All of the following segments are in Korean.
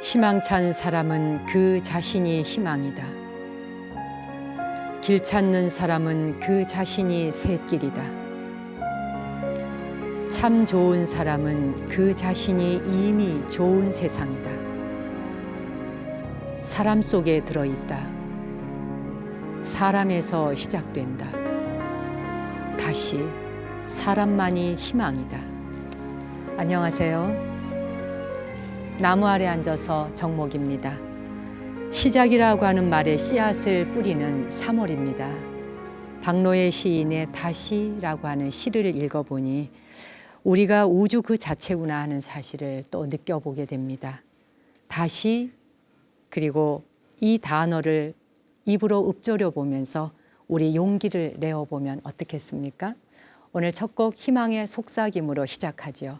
희망찬 사람은 그 자신이 희망이다. 길 찾는 사람은 그 자신이 샛길이다. 참 좋은 사람은 그 자신이 이미 좋은 세상이다. 사람 속에 들어있다. 사람에서 시작된다. 다시 사람만이 희망이다. 안녕하세요. 나무 아래 앉아서 정목입니다. 시작이라고 하는 말에 씨앗을 뿌리는 3월입니다. 박노해 시인의 다시라고 하는 시를 읽어보니 우리가 우주 그 자체구나 하는 사실을 또 느껴보게 됩니다. 다시, 그리고 이 단어를 입으로 읊조려 보면서 우리 용기를 내어보면 어떻겠습니까? 오늘 첫 곡 희망의 속삭임으로 시작하지요.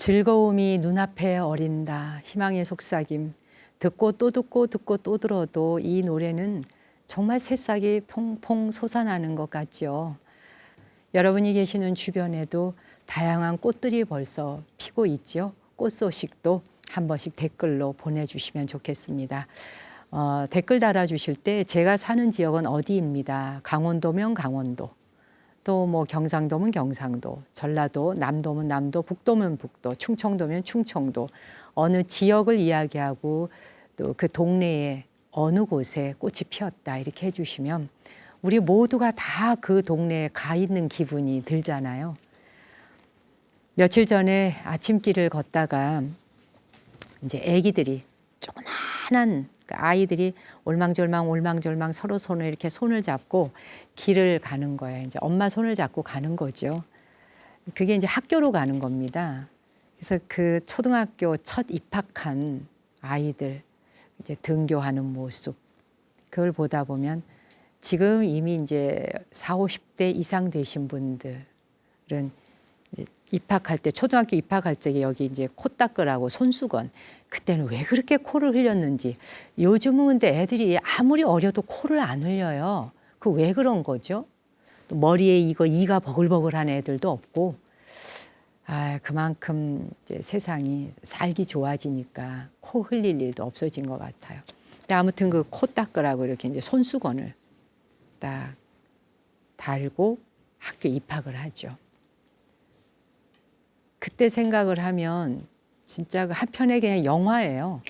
즐거움이 눈앞에 어린다. 희망의 속삭임. 듣고 또 듣고 듣고 또 들어도 이 노래는 정말 새싹이 퐁퐁 솟아나는 것 같죠. 여러분이 계시는 주변에도 다양한 꽃들이 벌써 피고 있죠. 꽃 소식도 한 번씩 댓글로 보내주시면 좋겠습니다. 댓글 달아주실 때 제가 사는 지역은 어디입니다. 강원도면 강원도. 또 뭐 경상도면 경상도, 전라도, 남도면 남도, 북도면 북도, 충청도면 충청도, 어느 지역을 이야기하고 또 그 동네에 어느 곳에 꽃이 피었다 이렇게 해주시면 우리 모두가 다 그 동네에 가 있는 기분이 들잖아요. 며칠 전에 아침길을 걷다가 이제 아기들이 조그만한 그러니까 아이들이 올망졸망 서로 손을 이렇게 손을 잡고 길을 가는 거예요. 이제 엄마 손을 잡고 가는 거죠. 그게 이제 학교로 가는 겁니다. 그래서 그 초등학교 첫 입학한 아이들 이제 등교하는 모습, 그걸 보다 보면 지금 이미 이제 40, 50대 이상 되신 분들은 입학할 때, 초등학교 입학할 적에 여기 이제 코 닦으라고 손수건, 그때는 왜 그렇게 코를 흘렸는지. 요즘은 근데 애들이 아무리 어려도 코를 안 흘려요. 그 왜 그런 거죠? 또 머리에 이가 버글버글한 애들도 없고, 그만큼 이제 세상이 살기 좋아지니까 코 흘릴 일도 없어진 것 같아요. 근데 아무튼 그 코 닦으라고 이렇게 이제 손수건을 딱 달고 학교 입학을 하죠. 그때 생각을 하면 진짜 한편의 그냥 영화예요.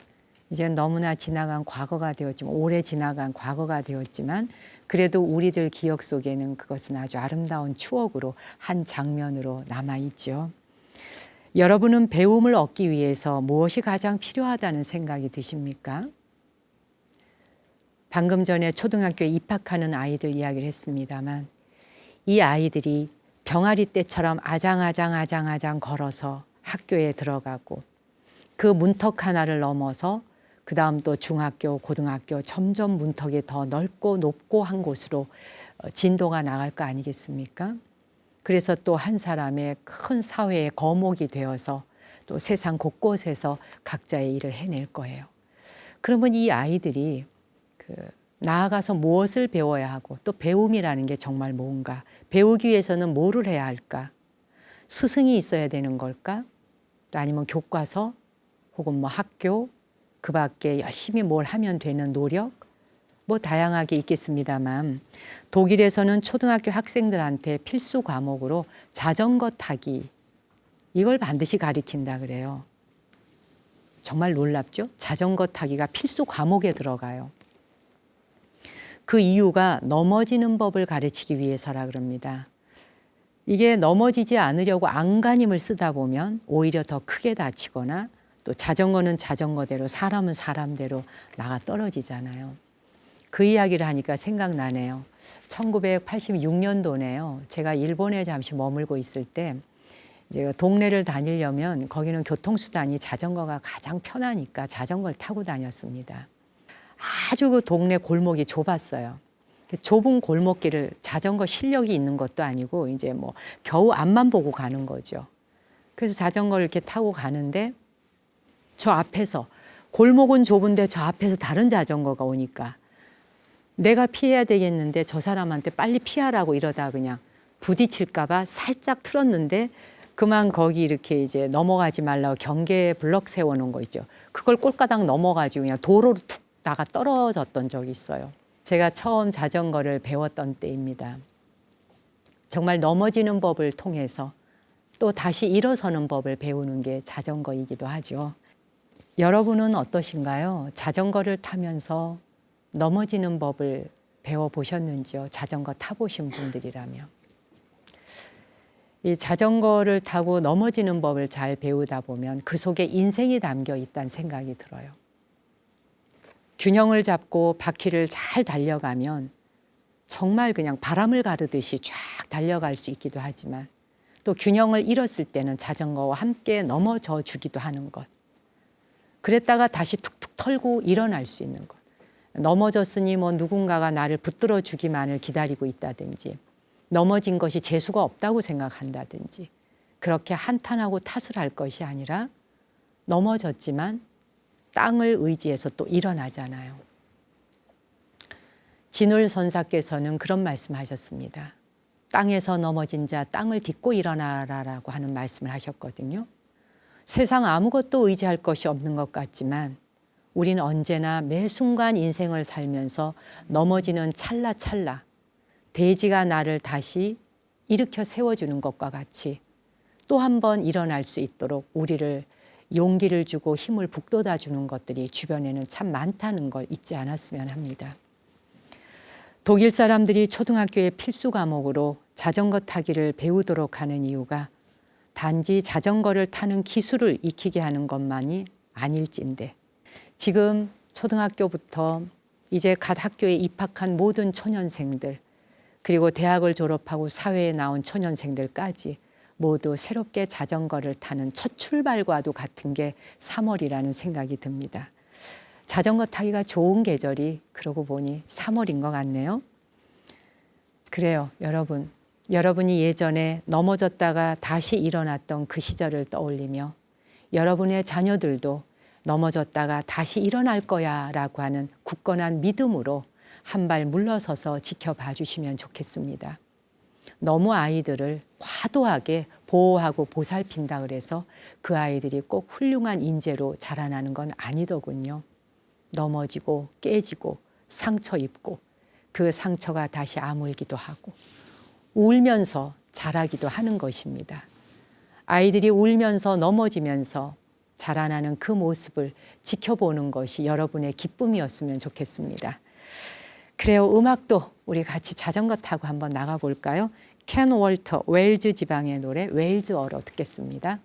이제 너무나 지나간 과거가 되었지만, 오래 지나간 과거가 되었지만, 그래도 우리들 기억 속에는 그것은 아주 아름다운 추억으로 한 장면으로 남아있죠. 여러분은 배움을 얻기 위해서 무엇이 가장 필요하다는 생각이 드십니까? 방금 전에 초등학교에 입학하는 아이들 이야기를 했습니다만, 이 아이들이 병아리 떼처럼 아장아장 걸어서 학교에 들어가고, 그 문턱 하나를 넘어서 그 다음 또 중학교, 고등학교 점점 문턱이 더 넓고 높고 한 곳으로 진도가 나갈 거 아니겠습니까? 그래서 또 한 사람의 큰 사회의 거목이 되어서 또 세상 곳곳에서 각자의 일을 해낼 거예요. 그러면 이 아이들이 나아가서 무엇을 배워야 하고, 또 배움이라는 게 정말 뭔가, 배우기 위해서는 뭐를 해야 할까? 스승이 있어야 되는 걸까? 또 아니면 교과서 혹은 뭐 학교, 그 밖에 열심히 뭘 하면 되는 노력, 뭐 다양하게 있겠습니다만, 독일에서는 초등학교 학생들한테 필수 과목으로 자전거 타기, 이걸 반드시 가르친다 그래요. 정말 놀랍죠? 자전거 타기가 필수 과목에 들어가요. 그 이유가 넘어지는 법을 가르치기 위해서라 그럽니다. 이게 넘어지지 않으려고 안간힘을 쓰다 보면 오히려 더 크게 다치거나, 또 자전거는 자전거대로, 사람은 사람대로 나가 떨어지잖아요. 그 이야기를 하니까 생각나네요. 1986년도네요. 제가 일본에 잠시 머물고 있을 때 이제 동네를 다니려면 거기는 교통수단이 자전거가 가장 편하니까 자전거를 타고 다녔습니다. 아주 그 동네 골목이 좁았어요. 좁은 골목길을 자전거 실력이 있는 것도 아니고 이제 뭐 겨우 앞만 보고 가는 거죠. 그래서 자전거를 이렇게 타고 가는데, 저 앞에서, 골목은 좁은데 저 앞에서 다른 자전거가 오니까 내가 피해야 되겠는데 저 사람한테 빨리 피하라고 이러다 그냥 부딪힐까 봐 살짝 틀었는데, 그만 거기 이렇게 이제 넘어가지 말라고 경계 블럭 세워놓은 거 있죠. 그걸 꼴까닥 넘어가지고 그냥 도로로 툭 나가 떨어졌던 적이 있어요. 제가 처음 자전거를 배웠던 때입니다. 정말 넘어지는 법을 통해서 또 다시 일어서는 법을 배우는 게 자전거이기도 하죠. 여러분은 어떠신가요? 자전거를 타면서 넘어지는 법을 배워보셨는지요? 자전거 타보신 분들이라면. 이 자전거를 타고 넘어지는 법을 잘 배우다 보면 그 속에 인생이 담겨 있다는 생각이 들어요. 균형을 잡고 바퀴를 잘 달려가면 정말 그냥 바람을 가르듯이 쫙 달려갈 수 있기도 하지만, 또 균형을 잃었을 때는 자전거와 함께 넘어져 주기도 하는 것. 그랬다가 다시 툭툭 털고 일어날 수 있는 것. 넘어졌으니 뭐 누군가가 나를 붙들어 주기만을 기다리고 있다든지, 넘어진 것이 재수가 없다고 생각한다든지, 그렇게 한탄하고 탓을 할 것이 아니라 넘어졌지만 땅을 의지해서 또 일어나잖아요. 진울 선사께서는 그런 말씀하셨습니다. 땅에서 넘어진 자 땅을 딛고 일어나라라고 하는 말씀을 하셨거든요. 세상 아무것도 의지할 것이 없는 것 같지만 우리는 언제나 매 순간 인생을 살면서 넘어지는 찰나찰나, 대지가 나를 다시 일으켜 세워주는 것과 같이 또 한 번 일어날 수 있도록 우리를 용기를 주고 힘을 북돋아 주는 것들이 주변에는 참 많다는 걸 잊지 않았으면 합니다. 독일 사람들이 초등학교의 필수 과목으로 자전거 타기를 배우도록 하는 이유가 단지 자전거를 타는 기술을 익히게 하는 것만이 아닐진데, 지금 초등학교부터 이제 갓 학교에 입학한 모든 초년생들, 그리고 대학을 졸업하고 사회에 나온 초년생들까지 모두 새롭게 자전거를 타는 첫 출발과도 같은 게 3월이라는 생각이 듭니다. 자전거 타기가 좋은 계절이 그러고 보니 3월인 것 같네요. 그래요, 여러분. 여러분이 예전에 넘어졌다가 다시 일어났던 그 시절을 떠올리며 여러분의 자녀들도 넘어졌다가 다시 일어날 거야 라고 하는 굳건한 믿음으로 한 발 물러서서 지켜봐 주시면 좋겠습니다. 너무 아이들을 과도하게 보호하고 보살핀다 그래서 그 아이들이 꼭 훌륭한 인재로 자라나는 건 아니더군요. 넘어지고 깨지고 상처 입고 그 상처가 다시 아물기도 하고 울면서 자라기도 하는 것입니다. 아이들이 울면서 넘어지면서 자라나는 그 모습을 지켜보는 것이 여러분의 기쁨이었으면 좋겠습니다. 그래요, 음악도 우리 같이 자전거 타고 한번 나가볼까요? 켄 월터, 웨일즈 지방의 노래 웨일즈어로 듣겠습니다.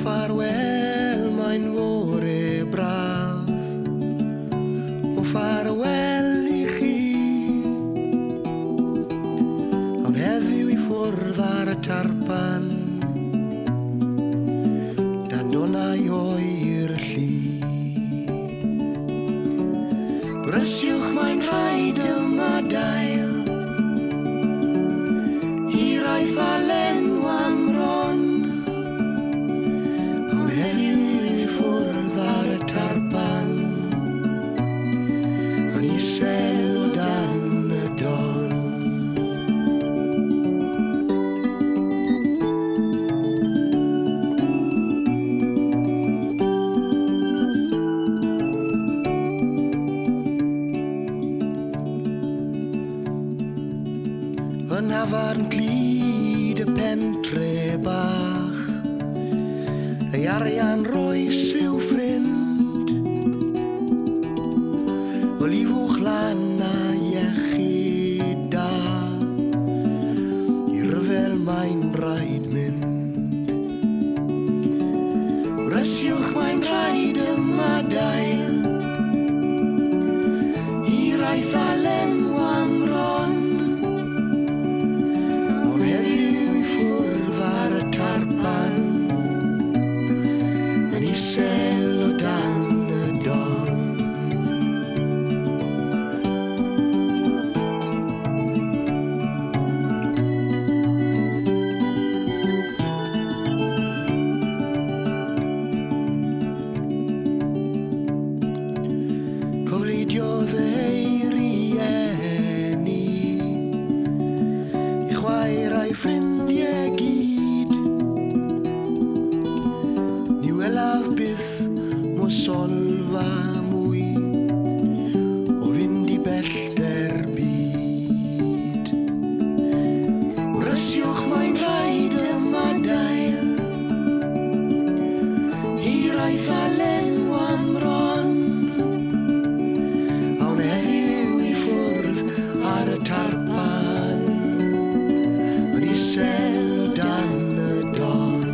Farewell, mein vore brav. O farewell I chi. Awn heddiw I ffwrdd ar y tarpan, dan donau oer y lli. Brysiwch mae'n rhaid yma dail, hiraeth a lenw am ron. Isel o dan y don. Yn hafarn glid y pentre bach, ei arian roes i'w ffrind. Olifwch lan a iechyd da, I ryfel mae'n rhaid mynd. Rysiwch mae'n rhaid yma dail, hiraeth a lenw am ron. Ond heddiw I ffwrdd ar y tarpan, yn isel o dan y don. Cofleidiodd ei rieni, I chwaer a'i ffrindiau gyd. Ni welaf byth mo solfa mwy o fynd I bellter byd. Rysiwch mae'n rhaid yma dail, hiraeth a lenw am ron. Awn heddiw I ffwrdd ar y tarpan, yn isel o dan y don.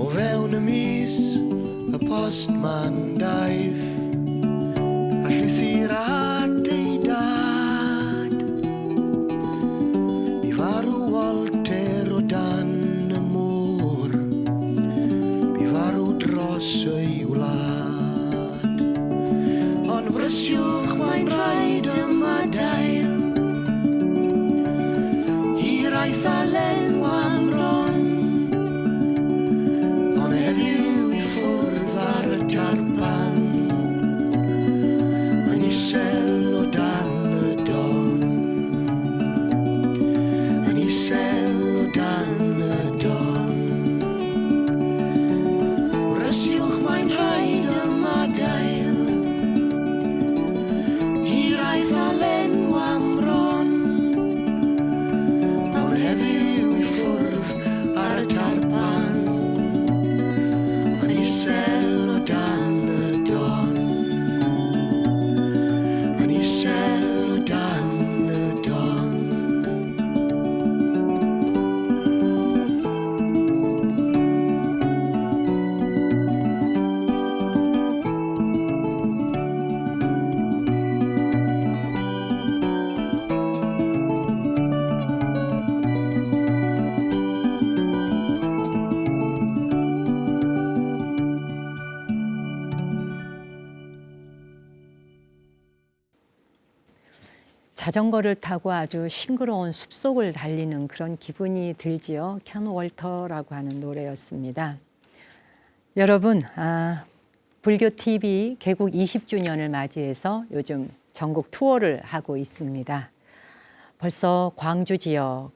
O fewn y mis y postman daeth, a llythyr at ei dad. Mi farw Walter o dan y môr, mi farw dros ei wlad. Ond brysiwch mae'n rhaid yma dail, hiraeth a lenw am ron. Ond heddiw I ffwrdd ar y tarpan, 자전거를 타고 아주 싱그러운 숲속을 달리는 그런 기분이 들지요. 켄 월터라고 하는 노래였습니다. 여러분, 불교 TV 개국 20주년을 맞이해서 요즘 전국 투어를 하고 있습니다. 벌써 광주 지역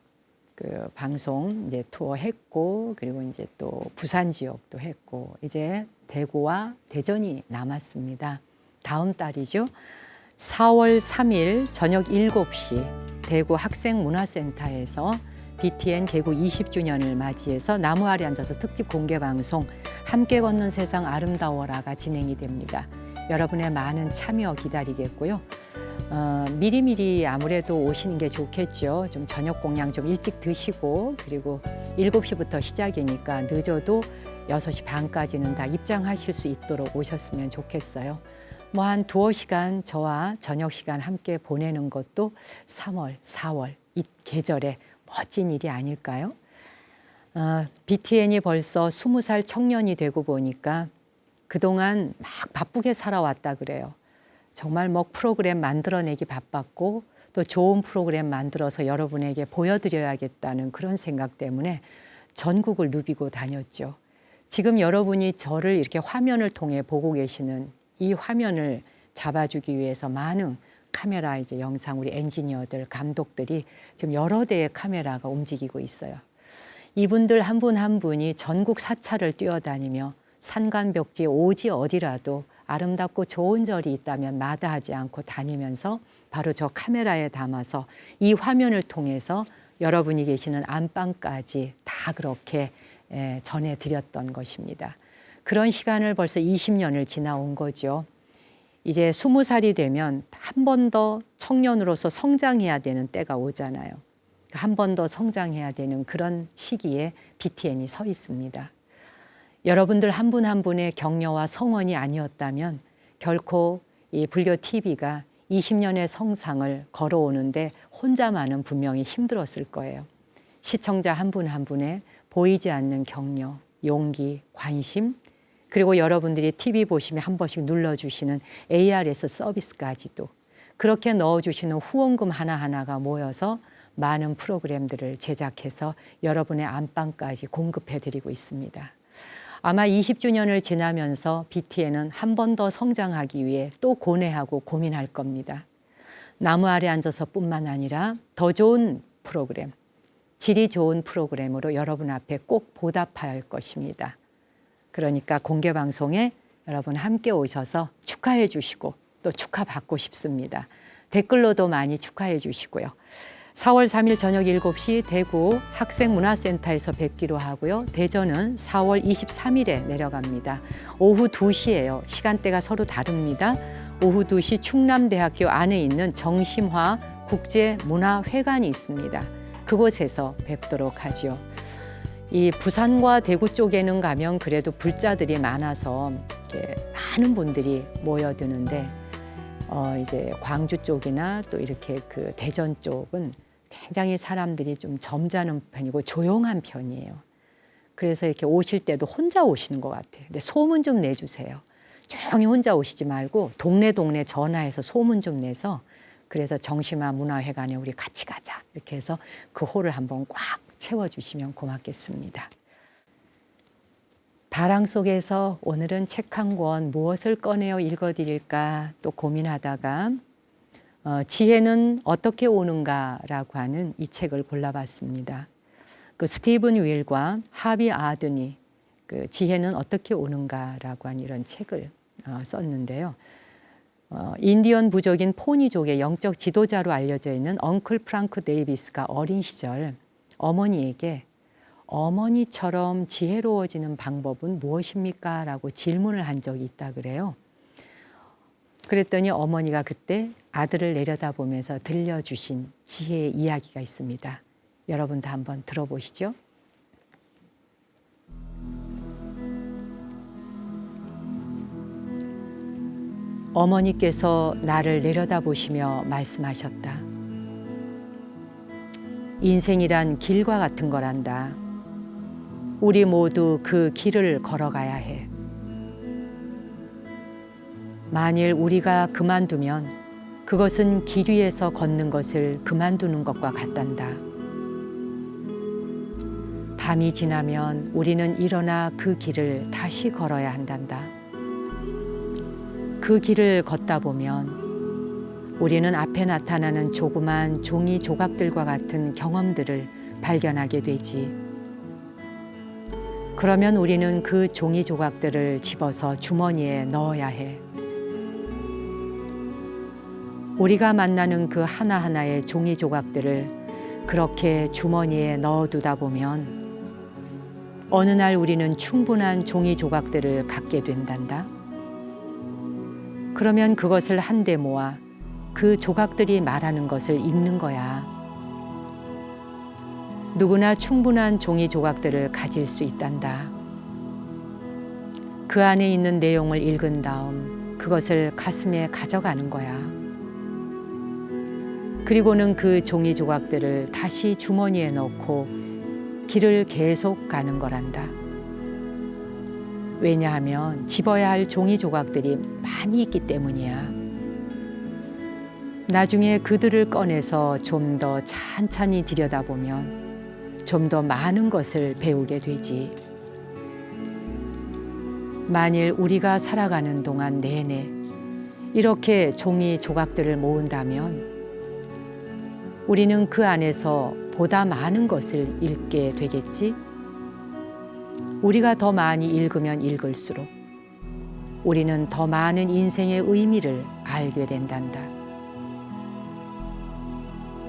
그 방송 이제 투어했고, 그리고 이제 또 부산 지역도 했고, 이제 대구와 대전이 남았습니다. 다음 달이죠. 4월 3일 저녁 7시 대구 학생문화센터에서 BTN 개국 20주년을 맞이해서 나무 아래 앉아서 특집 공개 방송 함께 걷는 세상 아름다워라가 진행이 됩니다. 여러분의 많은 참여 기다리겠고요. 미리미리 아무래도 오시는 게 좋겠죠. 좀 저녁 공양 좀 일찍 드시고, 그리고 7시부터 시작이니까 늦어도 6시 반까지는 다 입장하실 수 있도록 오셨으면 좋겠어요. 뭐 한 두어 시간 저와 저녁 시간 함께 보내는 것도 3월, 4월 이 계절에 멋진 일이 아닐까요? BTN이 벌써 20살 청년이 되고 보니까 그동안 막 바쁘게 살아왔다 그래요. 정말 뭐 프로그램 만들어내기 바빴고, 또 좋은 프로그램 만들어서 여러분에게 보여드려야겠다는 그런 생각 때문에 전국을 누비고 다녔죠. 지금 여러분이 저를 이렇게 화면을 통해 보고 계시는 이 화면을 잡아주기 위해서 많은 카메라 이제 영상 우리 엔지니어들, 감독들이 지금 여러 대의 카메라가 움직이고 있어요. 이분들 한 분 한 분이 전국 사찰을 뛰어다니며 산간벽지 오지 어디라도 아름답고 좋은 절이 있다면 마다하지 않고 다니면서 바로 저 카메라에 담아서 이 화면을 통해서 여러분이 계시는 안방까지 다 그렇게 전해드렸던 것입니다. 그런 시간을 벌써 20년을 지나온 거죠. 이제 20살이 되면 한 번 더 청년으로서 성장해야 되는 때가 오잖아요. 한 번 더 성장해야 되는 그런 시기에 BTN이 서 있습니다. 여러분들 한 분 한 분의 격려와 성원이 아니었다면 결코 이 불교 TV가 20년의 성상을 걸어오는데 혼자만은 분명히 힘들었을 거예요. 시청자 한 분 한 분의 보이지 않는 격려, 용기, 관심, 그리고 여러분들이 TV 보시면 한 번씩 눌러주시는 ARS 서비스까지도 그렇게 넣어주시는 후원금 하나하나가 모여서 많은 프로그램들을 제작해서 여러분의 안방까지 공급해드리고 있습니다. 아마 20주년을 지나면서 BTN은 한 번 더 성장하기 위해 또 고뇌하고 고민할 겁니다. 나무 아래 앉아서 뿐만 아니라 더 좋은 프로그램, 질이 좋은 프로그램으로 여러분 앞에 꼭 보답할 것입니다. 그러니까 공개 방송에 여러분 함께 오셔서 축하해 주시고 또 축하받고 싶습니다. 댓글로도 많이 축하해 주시고요. 4월 3일 저녁 7시 대구 학생문화센터에서 뵙기로 하고요. 대전은 4월 23일에 내려갑니다. 오후 2시예요. 시간대가 서로 다릅니다. 오후 2시 충남대학교 안에 있는 정심화 국제문화회관이 있습니다. 그곳에서 뵙도록 하죠. 이 부산과 대구 쪽에는 가면 그래도 불자들이 많아서 많은 분들이 모여드는데 이제 광주 쪽이나 또 이렇게 그 대전 쪽은 굉장히 사람들이 좀 점잖은 편이고 조용한 편이에요. 그래서 이렇게 오실 때도 혼자 오시는 것 같아요. 근데 소문 좀 내주세요. 조용히 혼자 오시지 말고 동네 전화해서 소문 좀 내서, 그래서 정심화 문화회관에 우리 같이 가자 이렇게 해서 그 홀을 한번 꽉 채워주시면 고맙겠습니다. 다랑 속에서 오늘은 책 한 권 무엇을 꺼내어 읽어드릴까 또 고민하다가 지혜는 어떻게 오는가라고 하는 이 책을 골라봤습니다. 그 스티븐 윌과 하비 아드니 그 지혜는 어떻게 오는가라고 하는 이런 책을 썼는데요. 인디언 부족인 포니족의 영적 지도자로 알려져 있는 엉클 프랑크 데이비스가 어린 시절 어머니에게 어머니처럼 지혜로워지는 방법은 무엇입니까? 라고 질문을 한 적이 있다 그래요. 그랬더니 어머니가 그때 아들을 내려다보면서 들려주신 지혜의 이야기가 있습니다. 여러분도 한번 들어보시죠. 어머니께서 나를 내려다보시며 말씀하셨다. 인생이란 길과 같은 거란다. 우리 모두 그 길을 걸어가야 해. 만일 우리가 그만두면 그것은 길 위에서 걷는 것을 그만두는 것과 같단다. 밤이 지나면 우리는 일어나 그 길을 다시 걸어야 한단다. 그 길을 걷다 보면 우리는 앞에 나타나는 조그만 종이 조각들과 같은 경험들을 발견하게 되지. 그러면 우리는 그 종이 조각들을 집어서 주머니에 넣어야 해. 우리가 만나는 그 하나하나의 종이 조각들을 그렇게 주머니에 넣어두다 보면 어느 날 우리는 충분한 종이 조각들을 갖게 된단다. 그러면 그것을 한데 모아 그 조각들이 말하는 것을 읽는 거야. 누구나 충분한 종이 조각들을 가질 수 있단다. 그 안에 있는 내용을 읽은 다음 그것을 가슴에 가져가는 거야. 그리고는 그 종이 조각들을 다시 주머니에 넣고 길을 계속 가는 거란다. 왜냐하면 집어야 할 종이 조각들이 많이 있기 때문이야. 나중에 그들을 꺼내서 좀 더 찬찬히 들여다보면 좀 더 많은 것을 배우게 되지. 만일 우리가 살아가는 동안 내내 이렇게 종이 조각들을 모은다면 우리는 그 안에서 보다 많은 것을 읽게 되겠지? 우리가 더 많이 읽으면 읽을수록 우리는 더 많은 인생의 의미를 알게 된단다.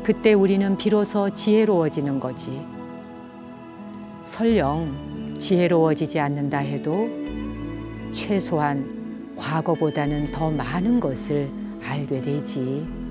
그때 우리는 비로소 지혜로워지는 거지. 설령 지혜로워지지 않는다 해도 최소한 과거보다는 더 많은 것을 알게 되지.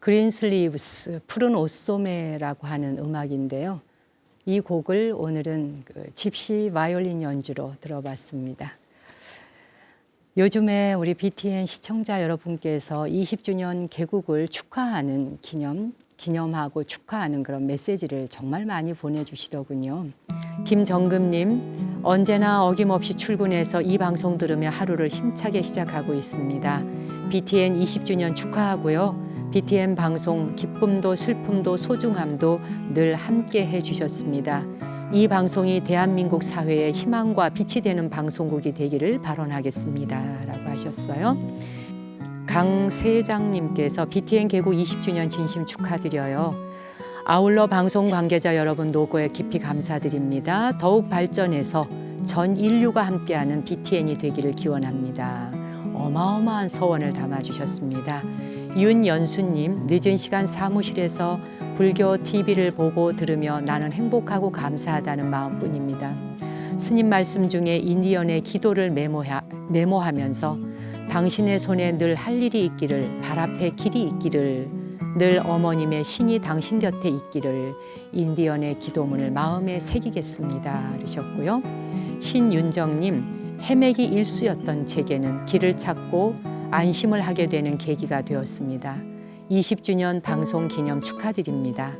그린슬리브스, 푸른 옷소매라고 하는 음악인데요. 이 곡을 오늘은 집시 바이올린 연주로 들어봤습니다. 요즘에 우리 BTN 시청자 여러분께서 20주년 개국을 축하하는 기념 기념하고 축하하는 그런 메시지를 정말 많이 보내주시더군요. 김정금님, 언제나 어김없이 출근해서 이 방송 들으며 하루를 힘차게 시작하고 있습니다. BTN 20주년 축하하고요. BTN 방송 기쁨도 슬픔도 소중함도 늘 함께 해주셨습니다. 이 방송이 대한민국 사회의 희망과 빛이 되는 방송국이 되기를 발언하겠습니다. 라고 하셨어요. 강세장님께서 BTN 개국 20주년 진심 축하드려요. 아울러 방송 관계자 여러분 노고에 깊이 감사드립니다. 더욱 발전해서 전 인류가 함께하는 BTN이 되기를 기원합니다. 어마어마한 서원을 담아주셨습니다. 윤연수님, 늦은 시간 사무실에서 불교 TV를 보고 들으며 나는 행복하고 감사하다는 마음뿐입니다. 스님 말씀 중에 인디언의 기도를 메모하면서 당신의 손에 늘 할 일이 있기를, 발 앞에 길이 있기를, 늘 어머님의 신이 당신 곁에 있기를, 인디언의 기도문을 마음에 새기겠습니다. 그러셨고요. 신윤정님, 헤매기 일수였던 제게는 길을 찾고 안심을 하게 되는 계기가 되었습니다. 20주년 방송 기념 축하드립니다.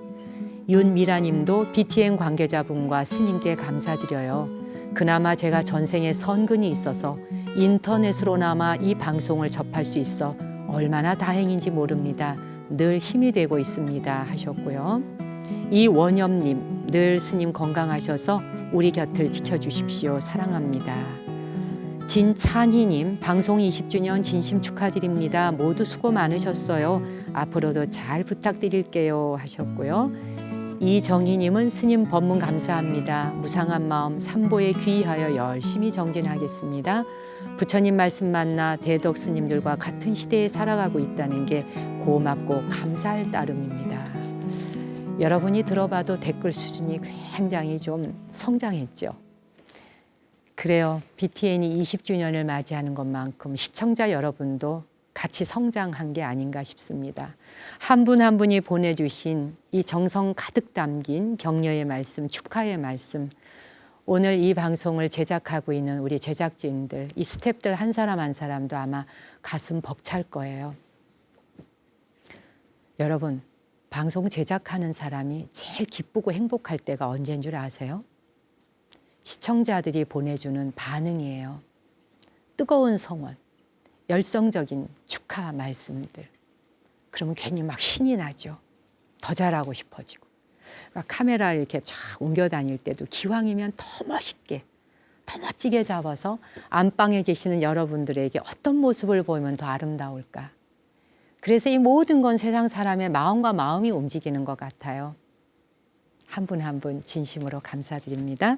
윤미라님도 BTN 관계자분과 스님께 감사드려요. 그나마 제가 전생에 선근이 있어서 인터넷으로나마 이 방송을 접할 수 있어 얼마나 다행인지 모릅니다. 늘 힘이 되고 있습니다. 하셨고요. 이원엽님, 늘 스님 건강하셔서 우리 곁을 지켜주십시오. 사랑합니다. 진찬희님, 방송 20주년 진심 축하드립니다. 모두 수고 많으셨어요. 앞으로도 잘 부탁드릴게요. 하셨고요. 이정희님은 스님 법문 감사합니다. 무상한 마음 삼보에 귀의하여 열심히 정진하겠습니다. 부처님 말씀 만나 대덕 스님들과 같은 시대에 살아가고 있다는 게 고맙고 감사할 따름입니다. 여러분이 들어봐도 댓글 수준이 굉장히 좀 성장했죠. 그래요. BTN이 20주년을 맞이하는 것만큼 시청자 여러분도 같이 성장한 게 아닌가 싶습니다. 한 분 한 분이 보내주신 이 정성 가득 담긴 격려의 말씀, 축하의 말씀, 오늘 이 방송을 제작하고 있는 우리 제작진들, 이 스태프들 한 사람 한 사람도 아마 가슴 벅찰 거예요. 여러분, 방송 제작하는 사람이 제일 기쁘고 행복할 때가 언제인 줄 아세요? 시청자들이 보내주는 반응이에요. 뜨거운 성원, 열성적인 축하 말씀들. 그러면 괜히 막 신이 나죠. 더 잘하고 싶어지고. 그러니까 카메라를 이렇게 쫙 옮겨 다닐 때도 기왕이면 더 멋있게, 더 멋지게 잡아서 안방에 계시는 여러분들에게 어떤 모습을 보이면 더 아름다울까. 그래서 이 모든 건 세상 사람의 마음과 마음이 움직이는 것 같아요. 한 분 한 분 진심으로 감사드립니다.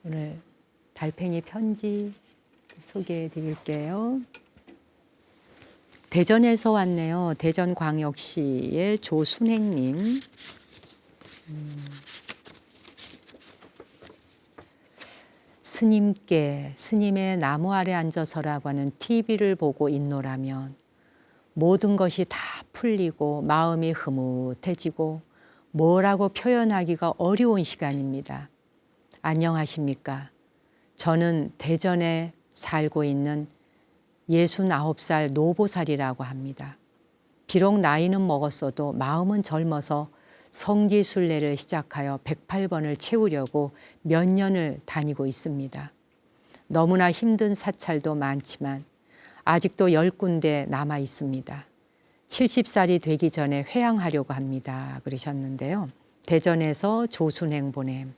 오늘 달팽이 편지 소개해 드릴게요. 대전에서 왔네요. 대전광역시의 조순행님. 스님께 스님의 나무 아래 앉아서라고 하는 TV를 보고 있노라면 모든 것이 다 풀리고 마음이 흐뭇해지고 뭐라고 표현하기가 어려운 시간입니다. 안녕하십니까? 저는 대전에 살고 있는 69살 노보살이라고 합니다. 비록 나이는 먹었어도 마음은 젊어서 성지순례를 시작하여 108번을 채우려고 몇 년을 다니고 있습니다. 너무나 힘든 사찰도 많지만 아직도 10군데 남아 있습니다. 70살이 되기 전에 회향하려고 합니다. 그러셨는데요. 대전에서 조순행 보냄.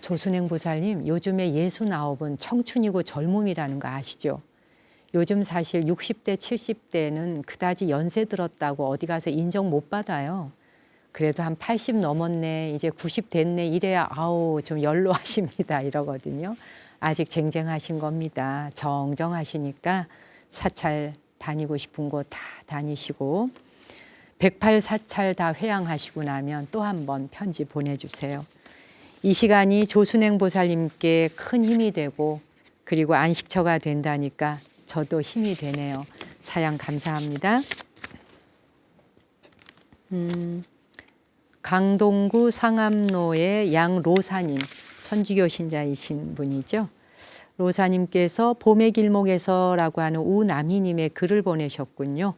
조순행 보살님, 요즘에 69은 청춘이고 젊음이라는 거 아시죠? 요즘 사실 60대, 70대는 그다지 연세 들었다고 어디 가서 인정 못 받아요. 그래도 한 80 넘었네, 이제 90 됐네 이래야 아우 좀 연로하십니다 이러거든요. 아직 쟁쟁하신 겁니다. 정정하시니까 사찰 다니고 싶은 곳 다 다니시고 108 사찰 다 회향하시고 나면 또 한 번 편지 보내주세요. 이 시간이 조순행 보살님께 큰 힘이 되고 그리고 안식처가 된다니까 저도 힘이 되네요. 사양 감사합니다. 강동구 상암로의 양로사님, 천주교 신자이신 분이죠. 로사님께서 봄의 길목에서라고 하는 우남희님의 글을 보내셨군요.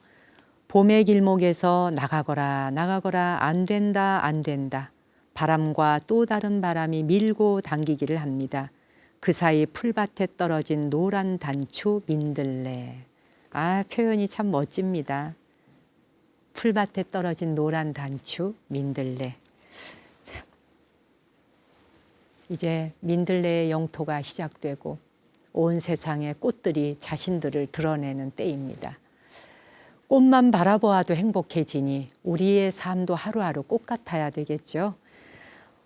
봄의 길목에서 나가거라 나가거라 안 된다 안 된다. 바람과 또 다른 바람이 밀고 당기기를 합니다. 그 사이 풀밭에 떨어진 노란 단추 민들레. 아, 표현이 참 멋집니다. 풀밭에 떨어진 노란 단추 민들레. 참. 이제 민들레의 영토가 시작되고 온 세상의 꽃들이 자신들을 드러내는 때입니다. 꽃만 바라보아도 행복해지니 우리의 삶도 하루하루 꽃 같아야 되겠죠.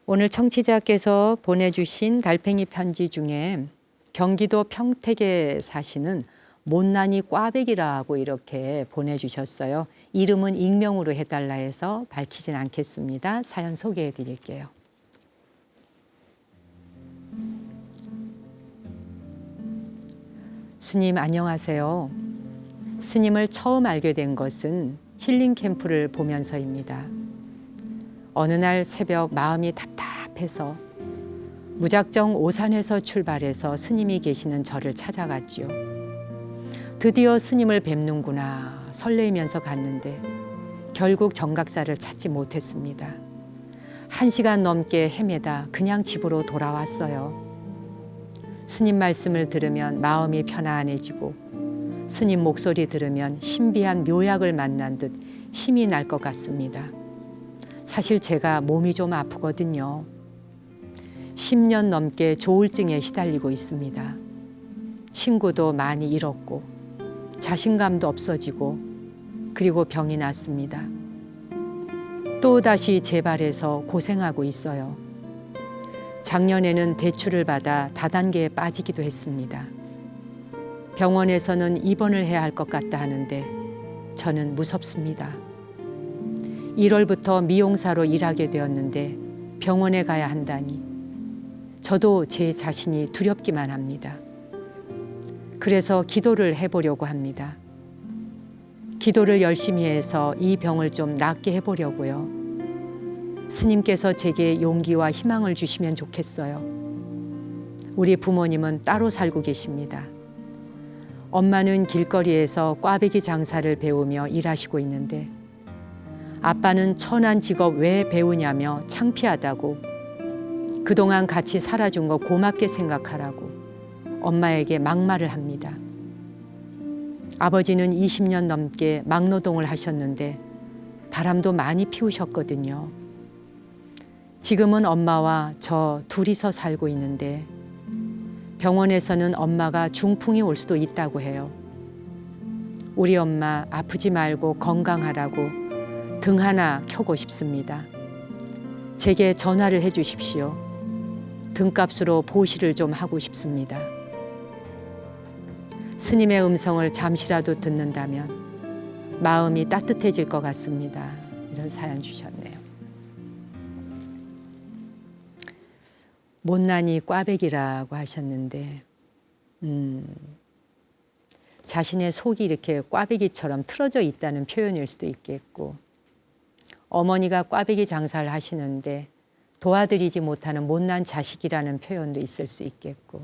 오늘 청취자께서 보내주신 달팽이 편지 중에 경기도 평택에 사시는 못난이 꽈배기라고 이렇게 보내주셨어요. 이름은 익명으로 해달라 해서 밝히진 않겠습니다. 사연 소개해 드릴게요. 스님 안녕하세요. 스님을 처음 알게 된 것은 힐링 캠프를 보면서입니다. 어느 날 새벽 마음이 답답해서 무작정 오산에서 출발해서 스님이 계시는 절을 찾아갔죠. 드디어 스님을 뵙는구나 설레이면서 갔는데 결국 정각사를 찾지 못했습니다. 1시간 넘게 헤매다 그냥 집으로 돌아왔어요. 스님 말씀을 들으면 마음이 편안해지고 스님 목소리 들으면 신비한 묘약을 만난 듯 힘이 날 것 같습니다. 사실 제가 몸이 좀 아프거든요. 10년 넘게 조울증에 시달리고 있습니다. 친구도 많이 잃었고 자신감도 없어지고 그리고 병이 났습니다. 또다시 재발해서 고생하고 있어요. 작년에는 대출을 받아 다단계에 빠지기도 했습니다. 병원에서는 입원을 해야 할 것 같다 하는데 저는 무섭습니다. 1월부터 미용사로 일하게 되었는데 병원에 가야 한다니 저도 제 자신이 두렵기만 합니다. 그래서 기도를 해보려고 합니다. 기도를 열심히 해서 이 병을 좀 낫게 해보려고요. 스님께서 제게 용기와 희망을 주시면 좋겠어요. 우리 부모님은 따로 살고 계십니다. 엄마는 길거리에서 꽈배기 장사를 배우며 일하시고 있는데 아빠는 천한 직업 왜 배우냐며 창피하다고 그동안 같이 살아준 거 고맙게 생각하라고 엄마에게 막말을 합니다. 아버지는 20년 넘게 막노동을 하셨는데 바람도 많이 피우셨거든요. 지금은 엄마와 저 둘이서 살고 있는데 병원에서는 엄마가 중풍이 올 수도 있다고 해요. 우리 엄마 아프지 말고 건강하라고 등 하나 켜고 싶습니다. 제게 전화를 해 주십시오. 등값으로 보시를 좀 하고 싶습니다. 스님의 음성을 잠시라도 듣는다면 마음이 따뜻해질 것 같습니다. 이런 사연 주셨네요. 못난이 꽈배기라고 하셨는데 자신의 속이 이렇게 꽈배기처럼 틀어져 있다는 표현일 수도 있겠고 어머니가 꽈배기 장사를 하시는데 도와드리지 못하는 못난 자식이라는 표현도 있을 수 있겠고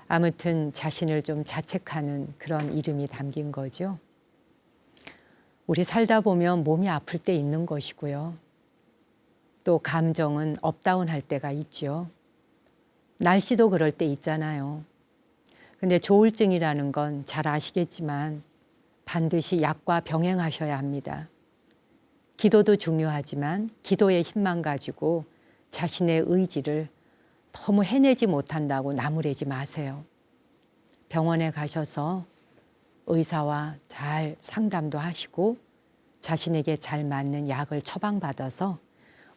아무튼 자신을 좀 자책하는 그런 이름이 담긴 거죠. 우리 살다 보면 몸이 아플 때 있는 것이고요. 또 감정은 업다운 할 때가 있죠. 날씨도 그럴 때 있잖아요. 근데 조울증이라는 건 잘 아시겠지만 반드시 약과 병행하셔야 합니다. 기도도 중요하지만 기도의 힘만 가지고 자신의 의지를 너무 해내지 못한다고 나무래지 마세요. 병원에 가셔서 의사와 잘 상담도 하시고 자신에게 잘 맞는 약을 처방받아서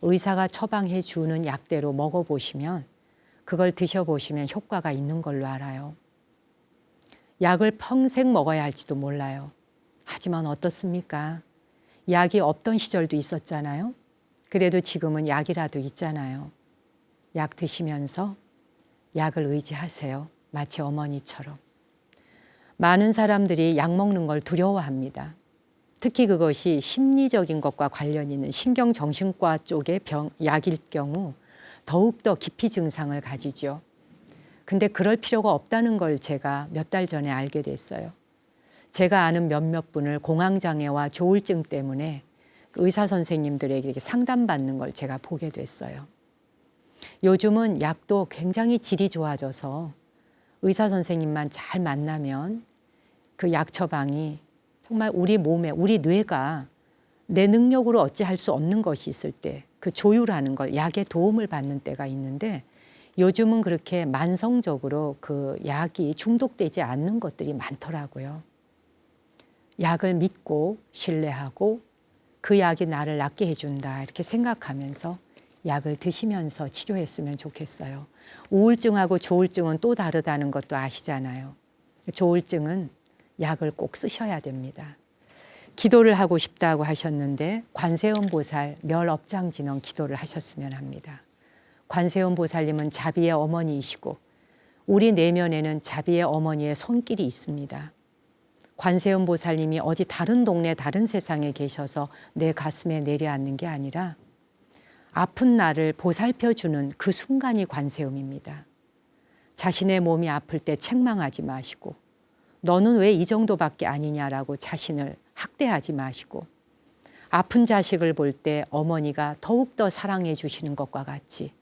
의사가 처방해 주는 약대로 먹어보시면 그걸 드셔보시면 효과가 있는 걸로 알아요. 약을 평생 먹어야 할지도 몰라요. 하지만 어떻습니까? 약이 없던 시절도 있었잖아요. 그래도 지금은 약이라도 있잖아요. 약 드시면서 약을 의지하세요. 마치 어머니처럼. 많은 사람들이 약 먹는 걸 두려워합니다. 특히 그것이 심리적인 것과 관련 있는 신경정신과 쪽의 약일 경우 더욱더 기피 증상을 가지죠. 근데 그럴 필요가 없다는 걸 제가 몇 달 전에 알게 됐어요. 제가 아는 몇몇 분을 공황장애와 조울증 때문에 의사 선생님들에게 이렇게 상담받는 걸 제가 보게 됐어요. 요즘은 약도 굉장히 질이 좋아져서 의사 선생님만 잘 만나면 그 약 처방이 정말 우리 몸에, 우리 뇌가 내 능력으로 어찌할 수 없는 것이 있을 때 그 조율하는 걸 약의 도움을 받는 때가 있는데 요즘은 그렇게 만성적으로 그 약이 중독되지 않는 것들이 많더라고요. 약을 믿고 신뢰하고 그 약이 나를 낫게 해준다 이렇게 생각하면서 약을 드시면서 치료했으면 좋겠어요. 우울증하고 조울증은 또 다르다는 것도 아시잖아요. 조울증은 약을 꼭 쓰셔야 됩니다. 기도를 하고 싶다고 하셨는데 관세음 보살 멸업장진언 기도를 하셨으면 합니다. 관세음 보살님은 자비의 어머니이시고 우리 내면에는 자비의 어머니의 손길이 있습니다. 관세음 보살님이 어디 다른 동네 다른 세상에 계셔서 내 가슴에 내려앉는 게 아니라 아픈 나를 보살펴주는 그 순간이 관세음입니다. 자신의 몸이 아플 때 책망하지 마시고 너는 왜 이 정도밖에 아니냐라고 자신을 학대하지 마시고 아픈 자식을 볼 때 어머니가 더욱더 사랑해 주시는 것과 같이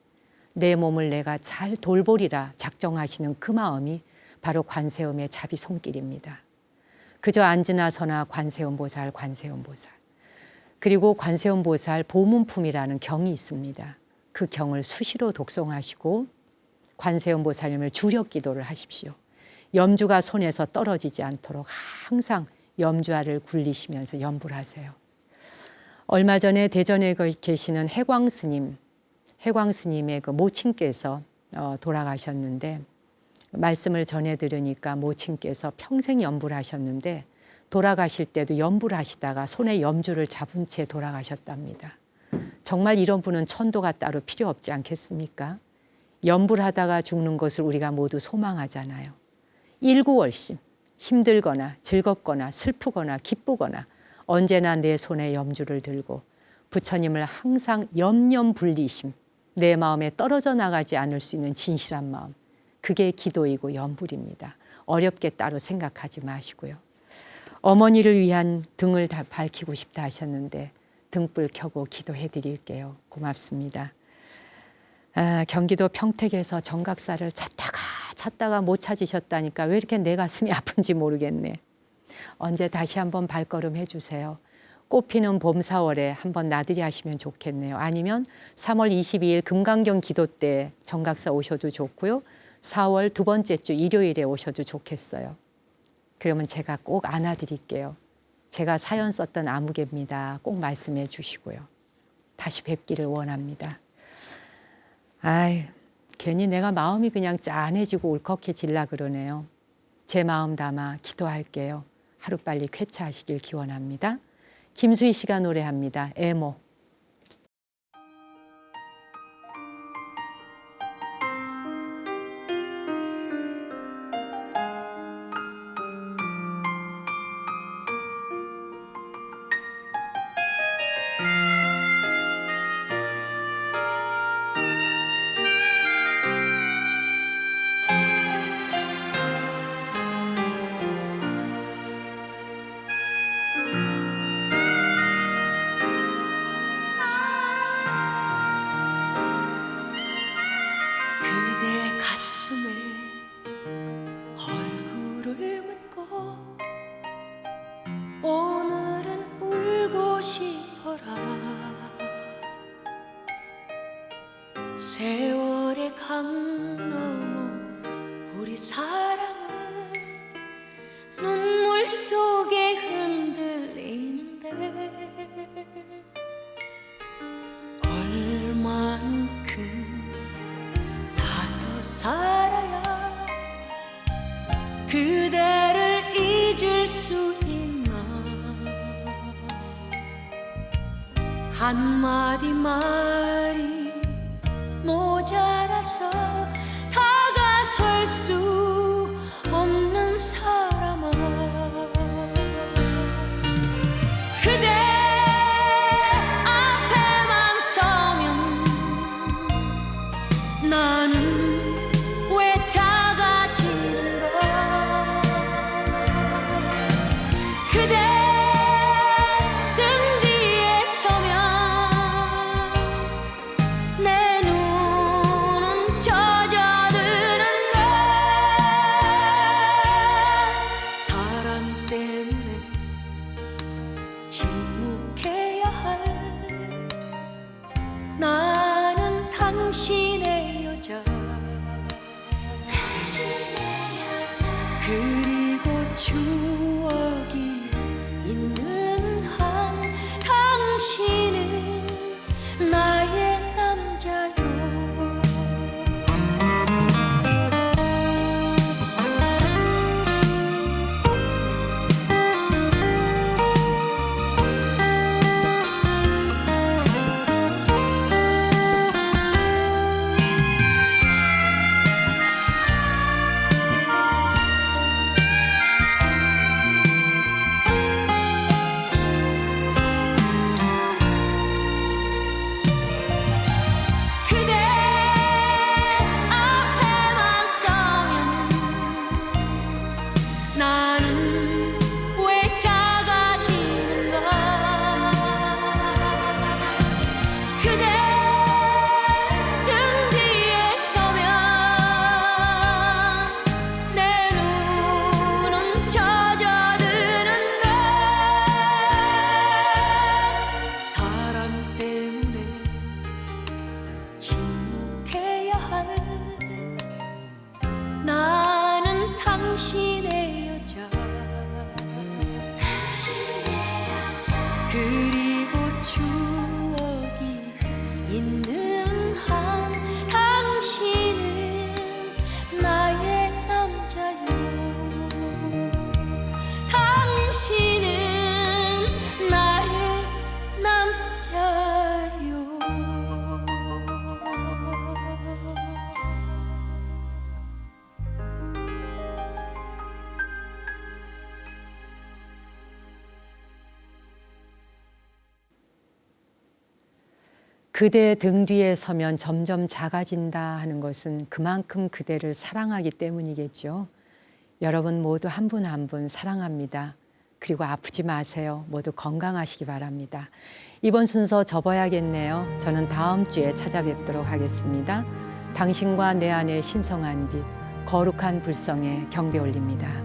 내 몸을 내가 잘 돌보리라 작정하시는 그 마음이 바로 관세음의 자비 손길입니다. 그저 앉으나 서나 관세음 보살, 관세음 보살. 그리고 관세음 보살 보문품이라는 경이 있습니다. 그 경을 수시로 독송하시고 관세음 보살님을 주력 기도를 하십시오. 염주가 손에서 떨어지지 않도록 항상 염주알을 굴리시면서 염불 하세요. 얼마 전에 대전에 계시는 해광 스님의 그 모친께서 돌아가셨는데 말씀을 전해 들으니까 모친께서 평생 염불 하셨는데 돌아가실 때도 염불 하시다가 손에 염주를 잡은 채 돌아가셨답니다. 정말 이런 분은 천도가 따로 필요 없지 않겠습니까? 염불하다가 죽는 것을 우리가 모두 소망하잖아요. 일구월심, 힘들거나 즐겁거나 슬프거나 기쁘거나 언제나 내 손에 염주를 들고 부처님을 항상 염염불리심, 내 마음에 떨어져 나가지 않을 수 있는 진실한 마음, 그게 기도이고 염불입니다. 어렵게 따로 생각하지 마시고요. 어머니를 위한 등을 다 밝히고 싶다 하셨는데 등불 켜고 기도해 드릴게요. 고맙습니다. 경기도 평택에서 정각사를 찾다가 못 찾으셨다니까 왜 이렇게 내 가슴이 아픈지 모르겠네. 언제 다시 한번 발걸음 해주세요. 꽃피는 봄 4월에 한번 나들이 하시면 좋겠네요. 아니면 3월 22일 금강경 기도 때 정각사 오셔도 좋고요. 4월 두 번째 주 일요일에 오셔도 좋겠어요. 그러면 제가 꼭 안아드릴게요. 제가 사연 썼던 아무개입니다. 꼭 말씀해 주시고요. 다시 뵙기를 원합니다. 괜히 내가 마음이 그냥 짠해지고 울컥해질라 그러네요. 제 마음 담아 기도할게요. 하루빨리 쾌차하시길 기원합니다. 김수희 씨가 노래합니다. 애모. 그대 가슴에 얼굴을 묻고 오늘은 울고 싶어라. 세월의 강 넘어 우리 사랑은 눈물 속에 흔들리는데 얼만큼 살아야 그대를 잊을 수 있나. 한마디 말이 모자라서 다가설 수 없는 사람아. 나는 왜 작아지는가 그대 등 뒤에 서면 내 눈은 젖어드는가 사랑 때문에 침묵해야 할 나는 당신의 여자 그리고 추억이 있는 한 당신은 나의 남자요 그대 앞에만 서면 나는 왜 작아지는가 그대 등 뒤에 서면 내 눈은 젖어드는가 사랑 때문에 침묵해야 할 나는 당신의 여자 그리고 추억이 있는 한 당신은 나의 남자요 당신은 나의 남자요 그대 등 뒤에 서면 점점 작아진다 하는 것은 그만큼 그대를 사랑하기 때문이겠죠. 여러분 모두 한 분 한 분 사랑합니다. 그리고 아프지 마세요. 모두 건강하시기 바랍니다. 이번 순서 접어야겠네요. 저는 다음 주에 찾아뵙도록 하겠습니다. 당신과 내 안의 신성한 빛, 거룩한 불성에 경배 올립니다.